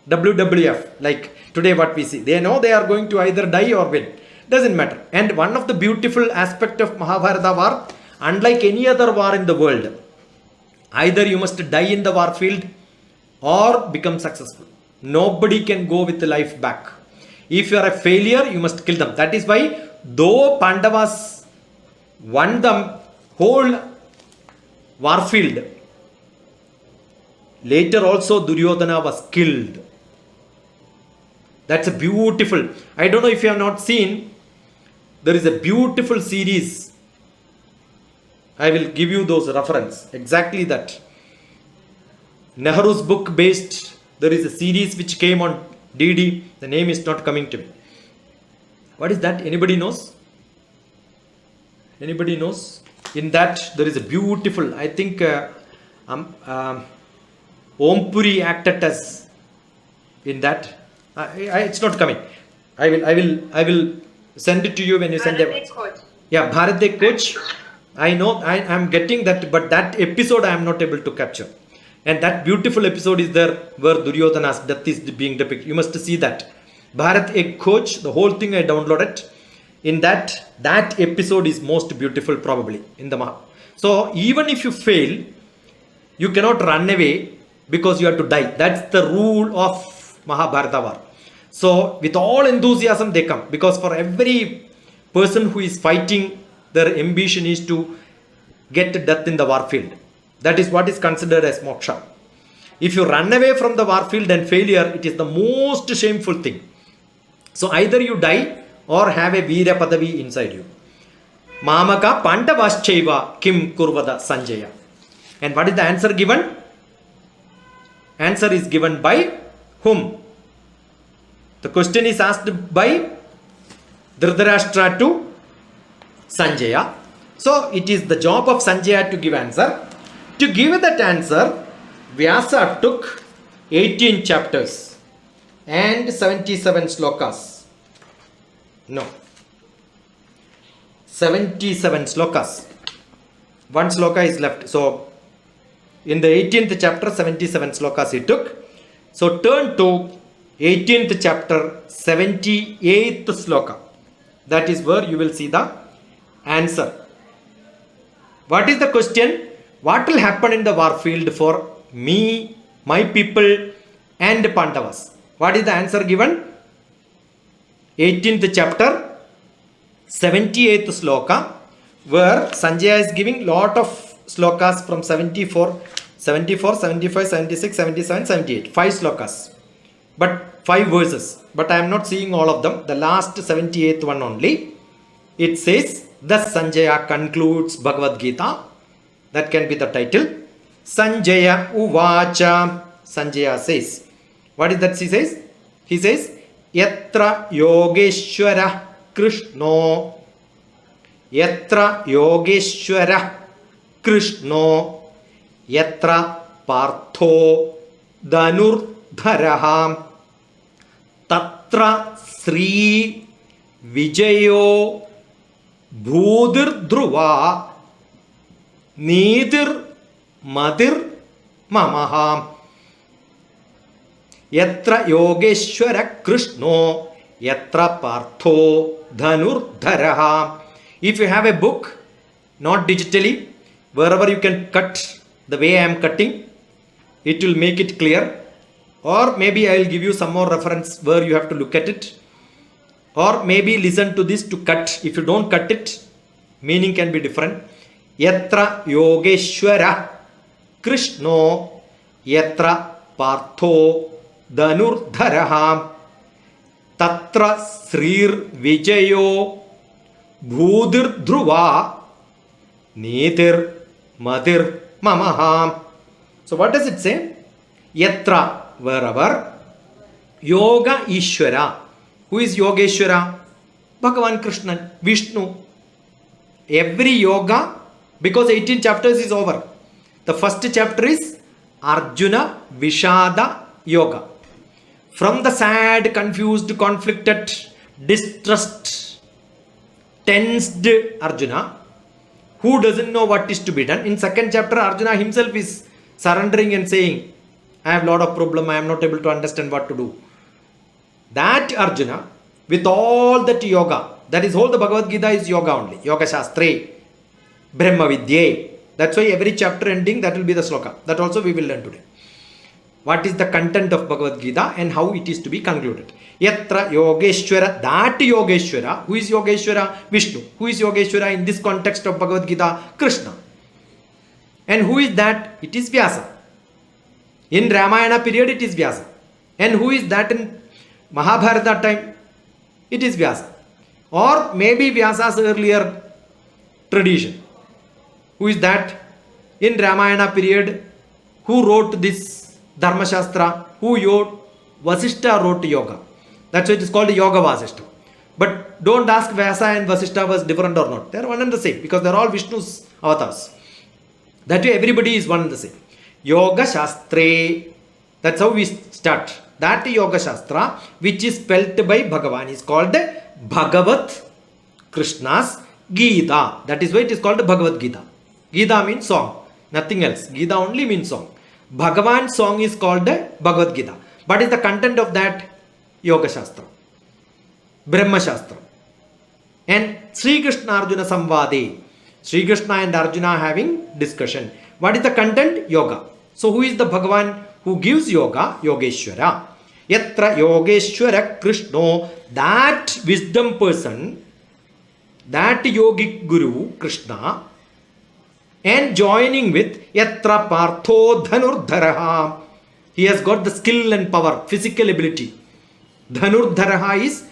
Speaker 1: WWF, like today what we see. They know they are going to either die or win. Doesn't matter. And one of the beautiful aspect of Mahabharata war, unlike any other war in the world, either you must die in the war field or become successful. Nobody can go with life back. If you are a failure, you must kill them. That is why, though Pandavas won the whole war field, later also Duryodhana was killed. That's a beautiful. I don't know if you have not seen, there is a beautiful series. I will give you those reference. Exactly that. Nehru's book based. There is a series which came on DD. The name is not coming to me. What is that? Anybody knows? Anybody knows? In that there is a beautiful. I think Om Puri acted as in that. It's not coming. I will send it to you when you send it. Yeah, Bharat Ek Coach. I know I am getting that, but that episode I am not able to capture. And that beautiful episode is there where Duryodhana's death is being depicted. You must see that. Bharat Ek Coach, the whole thing I downloaded. In that episode is most beautiful probably in the Maha. So even if you fail, you cannot run away because you have to die. That's the rule of Mahabharata war. So with all enthusiasm they come, because for every person who is fighting, their ambition is to get death in the war field. That is what is considered as moksha. If you run away from the war field and failure, it is the most shameful thing. So either you die or have a Veera Padavi inside you. Mamaka Pandavaschaiva Kim Kurvada Sanjaya. And what is the answer given? Answer is given by whom? The question is asked by Dhritarashtra to Sanjaya. So it is the job of Sanjaya to give answer. To give that answer, Vyasa took 18 chapters and 77 slokas. No. 77 slokas. One sloka is left. So In the 18th chapter, 77 slokas he took. So turn to 18th chapter, 78th sloka. That is where you will see the answer. What is the question? What will happen in the war field for me, my people and Pandavas? What is the answer given? 18th chapter, 78th sloka, where Sanjaya is giving lot of slokas from 74, 75, 76, 77, 78. 5 slokas. But 5 verses. But I am not seeing all of them. The last 78th one only. It says, thus Sanjaya concludes Bhagavad Gita. That can be the title. Sanjaya Uvacha. Sanjaya says. What is that he says? He says, Yatra Yogeshwara Krishno. Yatra Yogeshwara Krishno. Yatra Partho Dhanurdharaham. Tatra Sri Vijayo Bhudir Dhruva Nidir Madir Mamaham. Yatra Yogeshwara Krishno. Yatra Partho Dhanurdharaham. If you have a book, not digitally, wherever you can cut the way I am cutting, it will make it clear. Or maybe I will give you some more reference where you have to look at it. Or maybe listen to this to cut. If you don't cut it, meaning can be different. Yatra Yogeshwara Krishno. Yatra Partho Dhanurdharaham. Tatra Srir Vijayo Bhudir Dhruva Nidir Madir Mamaham. So what does it say? Yatra, wherever. Yoga Ishwara. Who is Yogeshwara? Bhagavan Krishna, Vishnu. Every yoga, because 18 chapters is over. The first chapter is Arjuna Vishada Yoga. From the sad, confused, conflicted, distressed, tensed Arjuna, who doesn't know what is to be done. In second chapter, Arjuna himself is surrendering and saying, I have a lot of problem, I am not able to understand what to do. That Arjuna, with all that yoga, that is whole the Bhagavad Gita is yoga only. Yoga Shastre, Brahma Vidya. That's why every chapter ending, that will be the sloka. That also we will learn today. What is the content of Bhagavad Gita and how it is to be concluded. Yatra Yogeshwara, that Yogeshwara, who is Yogeshwara? Vishnu. Who is Yogeshwara in this context of Bhagavad Gita? Krishna. And who is that? It is Vyasa. In Ramayana period, it is Vyasa. And who is that in Mahabharata time? It is Vyasa. Or maybe Vyasa's earlier tradition. Who is that? In Ramayana period, who wrote this Dharma Shastra? Who wrote? Vasishtha wrote yoga. That's why it is called Yoga Vasishtha. But don't ask Vyasa and Vasishtha was different or not. They are one and the same because they are all Vishnu's avatars. That way everybody is one and the same. Yoga Shastre. That's how we start. That Yoga Shastra, which is spelt by Bhagavan, is called Bhagavat Krishna's Gita. That is why it is called Bhagavad Gita. Gita means song. Nothing else. Gita only means song. Bhagavan's song is called Bhagavad Gita. What is the content of that? Yoga Shastra. Brahma Shastra. And Sri Krishna Arjuna Samvade. Sri Krishna and Arjuna having discussion. What is the content? Yoga. So who is the Bhagavan who gives yoga? Yogeshwara. Yatra Yogeshwara Krishno. That wisdom person, that yogic guru Krishna, and joining with Yatra Partho Dhanurdharaha. He has got the skill and power, physical ability. Dhanurdharaha is,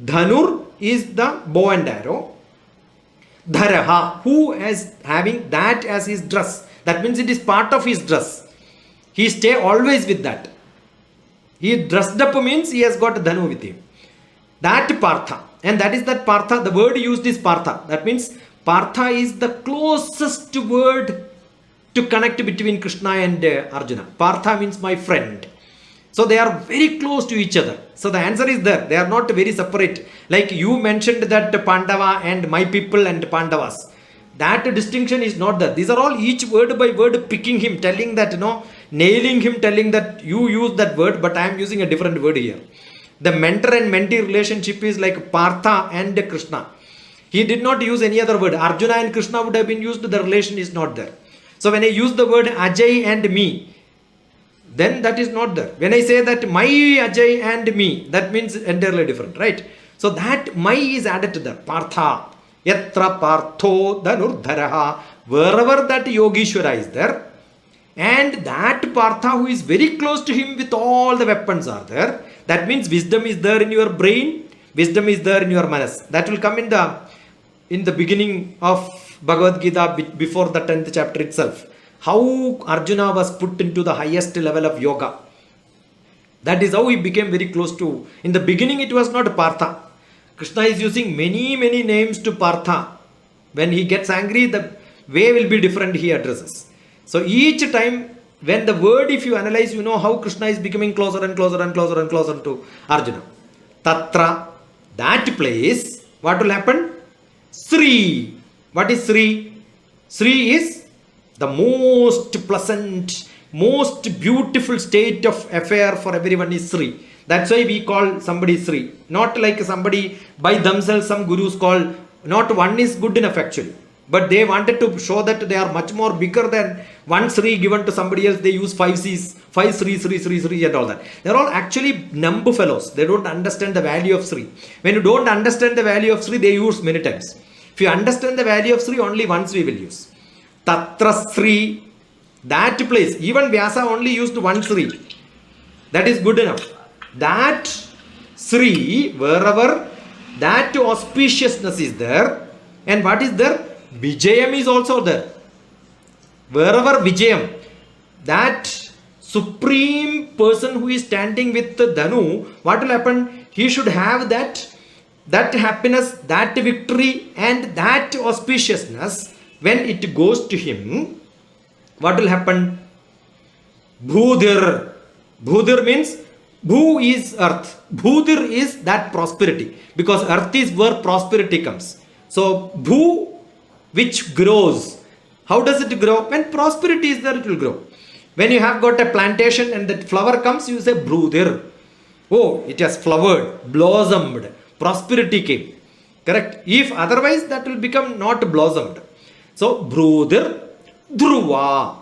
Speaker 1: Dhanur is the bow and arrow. Dharaha, who is having that as his dress. That means it is part of his dress. He stay always with that. He dressed up means he has got Dhanu with him. That Partha. And that is that Partha, the word used is Partha. That means Partha is the closest word to connect between Krishna and Arjuna. Partha means my friend. So they are very close to each other. So the answer is there. They are not very separate. Like you mentioned that Pandava and my people and Pandavas. That distinction is not there. These are all each word by word picking him, telling that, nailing him, telling that you use that word, but I am using a different word here. The mentor and mentee relationship is like Partha and Krishna. He did not use any other word. Arjuna and Krishna would have been used, the relation is not there. So when I use the word Ajay and me, then that is not there. When I say that my Ajay and me, that means entirely different, right? So that my is added to there. Partha. Yatra Partho Dhanurdharaha. Wherever that Yogeshwara is there, and that Partha who is very close to him with all the weapons are there. That means wisdom is there in your brain, wisdom is there in your manas. That will come in the beginning of Bhagavad Gita before the 10th chapter itself. How Arjuna was put into the highest level of yoga. That is how he became very close to. In the beginning it was not Partha. Krishna is using many names to Partha. When he gets angry, the way will be different he addresses. So each time when the word, if you analyze, you know how Krishna is becoming closer and closer and closer and closer to Arjuna. Tatra, that place, what will happen? Sri. What is Sri? Sri is the most pleasant, most beautiful state of affair for everyone is Sri. That's why we call somebody Sri. Not like somebody by themselves, some gurus call, not one is good enough actually. But they wanted to show that they are much more bigger than one Sri given to somebody else. They use 5 C's, 5 Sri and all that. They're all actually numb fellows. They don't understand the value of Sri. When you don't understand the value of Sri, they use many times. If you understand the value of Sri, only once we will use. Tatra Sri, that place. Even Vyasa only used one Sri. That is good enough. That Sri, wherever that auspiciousness is there, and what is there? Vijayam is also there. Wherever Vijayam, that supreme person who is standing with the Dhanu, what will happen? He should have that happiness, that victory, and that auspiciousness. When it goes to him, what will happen? Bhudir. Bhudir means Bhu is earth. Bhudir is that prosperity. Because earth is where prosperity comes. So Bhu, which grows. How does it grow? When prosperity is there, it will grow. When you have got a plantation and that flower comes, you say Bhudir. Oh, it has flowered, blossomed. Prosperity came. Correct? If otherwise, that will become not blossomed. So Bhudir, Dhruva.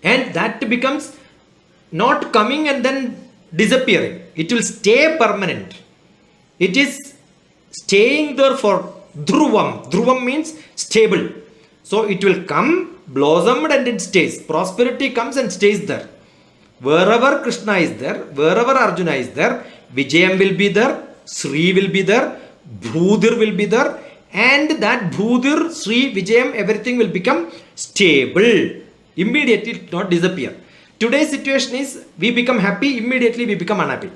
Speaker 1: And that becomes not coming and then disappearing. It will stay permanent. It is staying there for Dhruvam. Dhruvam means stable. So it will come, blossomed, and it stays. Prosperity comes and stays there. Wherever Krishna is there, wherever Arjuna is there, Vijayam will be there, Sri will be there, Bhudir will be there, and that Bhudir, Sri, Vijayam, everything will become stable. Immediately it will not disappear. Today's situation is we become happy, immediately we become unhappy.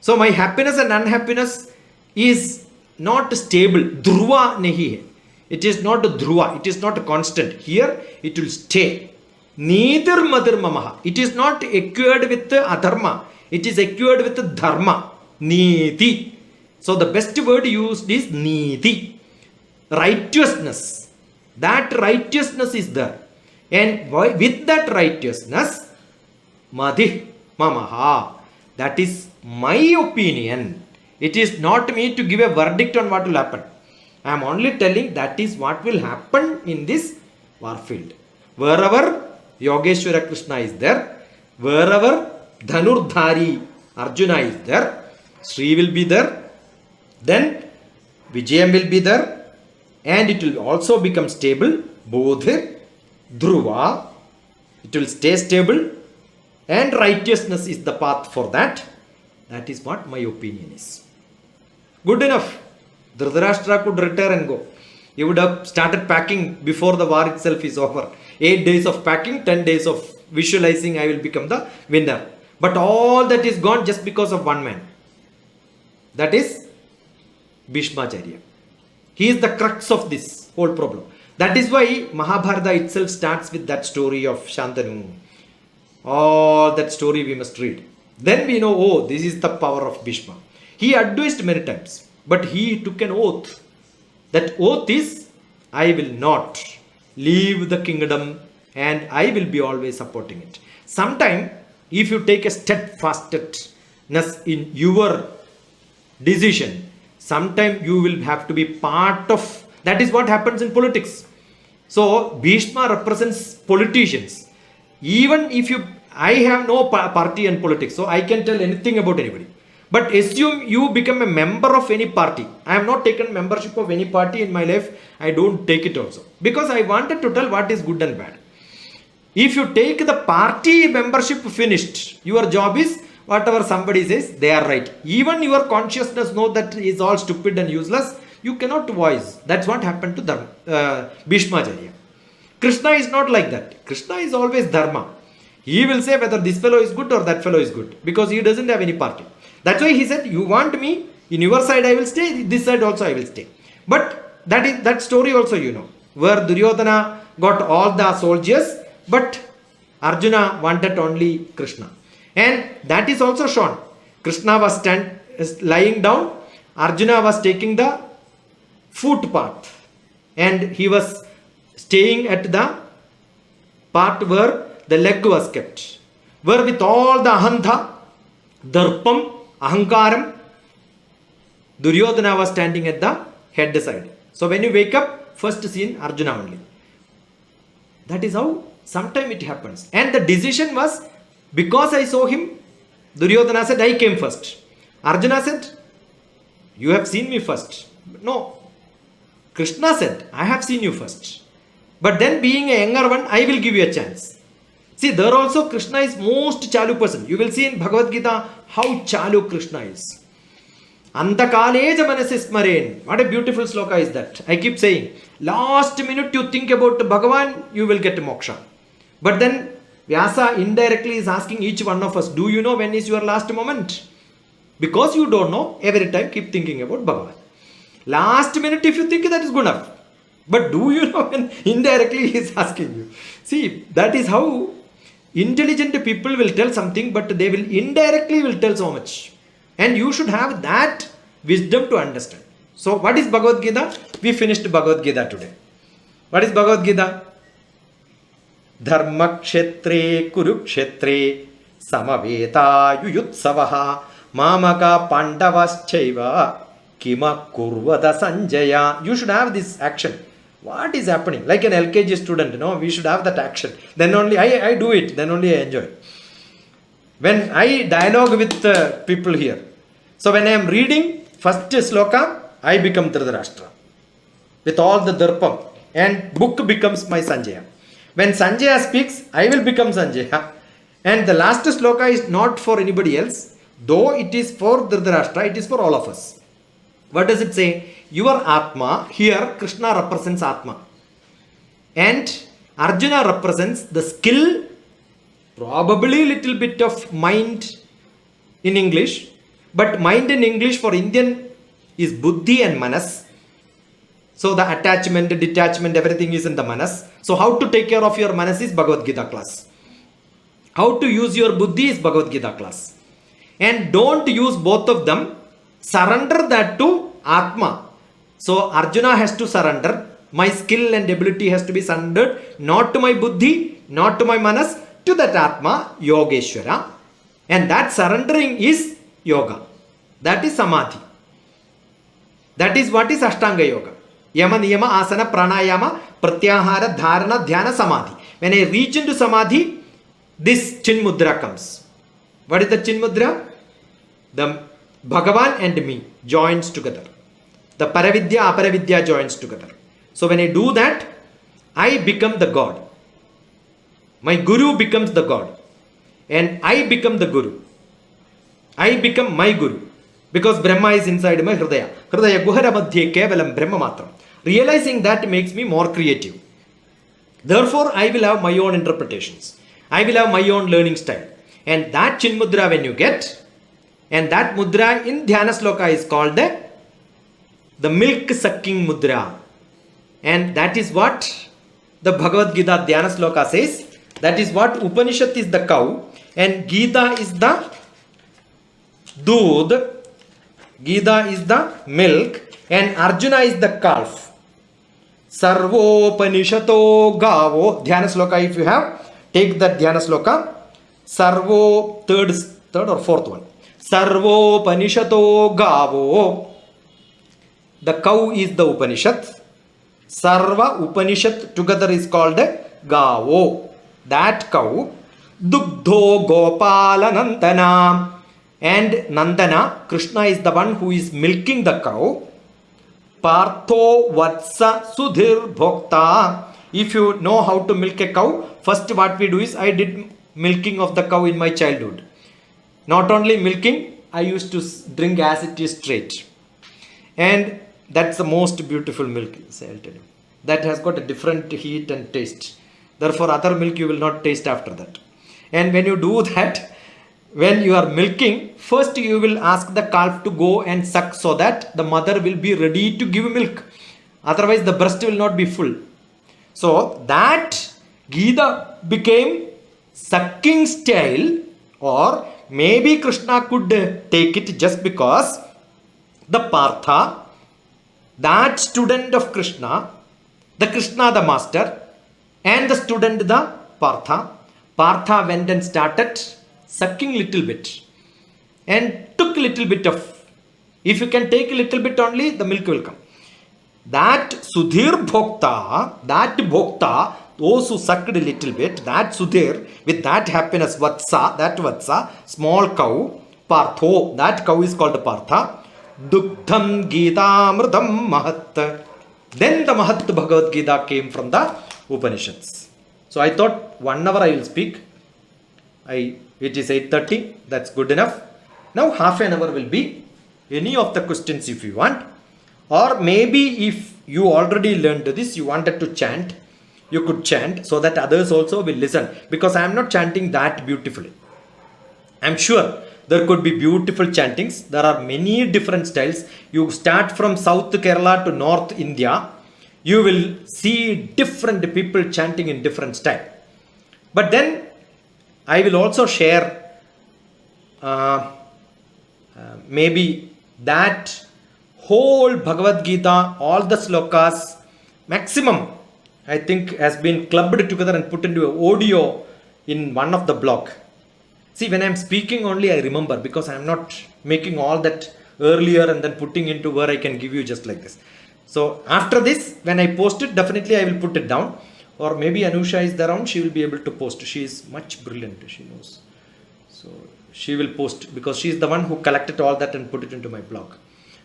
Speaker 1: So my happiness and unhappiness is not stable. Dhruva nahi hai. It is not dhruva. It is not constant. Here it will stay. Neither madharmamaha. It is not acquired with adharma. It is acquired with dharma. Niti. So the best word used is niti. Righteousness. That righteousness is there. And with that righteousness, madhi mamaha. That is my opinion. It is not me to give a verdict on what will happen. I am only telling that is what will happen in this war field. Wherever Yogeshwara Krishna is there, wherever Dhanurdhari Arjuna is there, Sri will be there, then Vijayam will be there, and it will also become stable. Bodhi, Dhruva, it will stay stable, and righteousness is the path for that. That is what my opinion is. Good enough. Dhritarashtra could retire and go. He would have started packing before the war itself is over. 8 days of packing, 10 days of visualizing, I will become the winner. But all that is gone just because of one man. That is Bhishmacharya. He is the crux of this whole problem. That is why Mahabharata itself starts with that story of Shantanu. All that story we must read. Then we know, oh, this is the power of Bhishma. He advised many times, but he took an oath. That oath is I will not leave the kingdom and I will be always supporting it. Sometime, if you take a steadfastness in your decision, sometime you will have to be part of. That is what happens in politics. So Bhishma represents politicians. Even if I have no party and politics, so I can tell anything about anybody. But assume you become a member of any party. I have not taken membership of any party in my life. I don't take it also. Because I wanted to tell what is good and bad. If you take the party membership finished, your job is whatever somebody says, they are right. Even your consciousness knows that is all stupid and useless. You cannot voice. That's what happened to Bhishmacharya. Krishna is not like that. Krishna is always dharma. He will say whether this fellow is good or that fellow is good. Because he doesn't have any party. That's why he said, you want me, in your side I will stay, this side also I will stay. But that story also you know. Where Duryodhana got all the soldiers, but Arjuna wanted only Krishna. And that is also shown. Krishna was lying down. Arjuna was taking the footpath. And he was staying at the part where the leg was kept. Where with all the ahanta, darpam, ahankaram, Duryodhana was standing at the head side. So when you wake up, first scene Arjuna only. That is how sometime it happens. And the decision was, because I saw him, Duryodhana said, I came first. Arjuna said, you have seen me first. No. Krishna said, I have seen you first. But then being a younger one, I will give you a chance. See, there also Krishna is most chalu person. You will see in Bhagavad Gita how chalu Krishna is. Antakaleja manasismaren. What a beautiful sloka is that. I keep saying, last minute you think about Bhagavan, you will get moksha. But then Vyasa indirectly is asking each one of us, do you know when is your last moment? Because you don't know, every time keep thinking about Bhagavan. Last minute if you think that is good enough. But do you know when indirectly he is asking you? See, that is how intelligent people will tell something, but they will indirectly will tell so much. And you should have that wisdom to understand. So what is Bhagavad Gita? We finished Bhagavad Gita today. What is Bhagavad Gita? Dharma kshetre kurukshetre samaveta yuyutsavaha mamaka pandavaschaiva kima kurvada sanjaya. You should have this action. What is happening? Like an LKG student, we should have that action. Then only I do it. Then only I enjoy. When I dialogue with people here. So when I am reading first sloka, I become Dhritarashtra. With all the darpam. And book becomes my Sanjaya. When Sanjaya speaks, I will become Sanjaya. And the last sloka is not for anybody else. Though it is for Dhritarashtra, it is for all of us. What does it say? Your Atma, here Krishna represents Atma. And Arjuna represents the skill, probably little bit of mind in English. But mind in English for Indian is buddhi and manas. So the attachment, detachment, everything is in the manas. So how to take care of your manas is Bhagavad Gita class. How to use your buddhi is Bhagavad Gita class. And don't use both of them. Surrender that to Atma. So Arjuna has to surrender. My skill and ability has to be surrendered. Not to my buddhi, not to my manas, to that Atma, Yogeshwara. And that surrendering is yoga. That is samadhi. That is what is Ashtanga yoga. Yama, niyama, asana, pranayama, pratyahara, dharana, dhyana, samadhi. When I reach into samadhi, this chin mudra comes. What is the chin mudra? The Bhagavan and me joins together. The Paravidya, Aparavidya joins together. So when I do that, I become the God. My Guru becomes the God. And I become the Guru. I become my Guru. Because Brahma is inside my Hridaya. Hridaya Guhara Madhye Kevalam Brahma Matram. Realizing that makes me more creative. Therefore, I will have my own interpretations. I will have my own learning style. And that Chin Mudra when you get, and that Mudra in Dhyana Sloka is called the milk sucking Mudra. And that is what the Bhagavad Gita Dhyana Sloka says. That is what Upanishad is the cow. And Gita is the Doodh. Gita is the milk. And Arjuna is the calf. Sarvopanishato gavo. Dhyana sloka, if you have, take that dhyana sloka. Sarvo, third or fourth one. Sarvopanishato gavo. The cow is the Upanishad. Sarva Upanishad together is called Gavo. That cow. Dugdho Gopala Nandana. And Nandana, Krishna is the one who is milking the cow. Partho Vatsa Sudhir Bhokta. If you know how to milk a cow, first what we do is, I did milking of the cow in my childhood. Not only milking, I used to drink as it is straight. And that's the most beautiful milk, I'll tell you. That has got a different heat and taste. Therefore, other milk you will not taste after that. And when you do that, when you are milking, first you will ask the calf to go and suck so that the mother will be ready to give milk. Otherwise, the breast will not be full. So, that Gita became sucking style, or maybe Krishna could take it just because the Partha, that student of Krishna, the Krishna the master, and the student the Partha went and started sucking little bit and took little bit of, if you can take a little bit only, the milk will come. That Sudhir Bhokta, that Bhokta, those who sucked a little bit, that Sudhir, with that happiness, Vatsa, small cow, Partho, that cow is called Partha. Dugdham Gita Mridam Mahat. Then the Mahat Bhagavad Gita came from the Upanishads. So I thought 1 hour I will speak. It is 8:30. That's good enough. Now half an hour will be any of the questions if you want. Or maybe if you already learned this, you wanted to chant, you could chant so that others also will listen. Because I am not chanting that beautifully. I am sure there could be beautiful chantings. There are many different styles. You start from South Kerala to North India, you will see different people chanting in different style. But then I will also share maybe that whole Bhagavad Gita, all the slokas, maximum, I think has been clubbed together and put into an audio in one of the blog. See, when I am speaking only, I remember, because I am not making all that earlier and then putting into where I can give you just like this. So after this, when I post it, definitely I will put it down. Or maybe Anusha is around, she will be able to post. She is much brilliant, she knows. So she will post, because she is the one who collected all that and put it into my blog.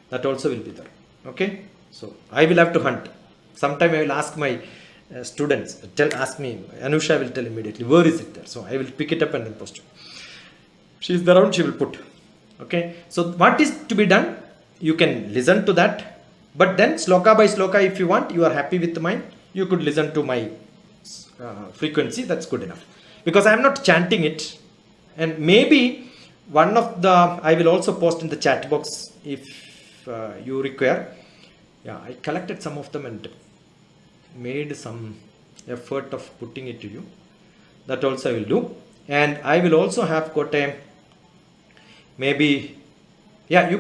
Speaker 1: That also will be there. Okay? So I will have to hunt. Sometime I will ask my students, ask me, Anusha will tell immediately, where is it there? So I will pick it up and then post it. She is around, she will put. Okay? So what is to be done? You can listen to that. But then sloka by sloka, if you want, you are happy with mine, you could listen to my frequency. That's good enough. Because I am not chanting it. And maybe one of the, I will also post in the chat box if you require. Yeah, I collected some of them and made some effort of putting it to you. That also I will do. And I will also have got a, maybe, yeah, you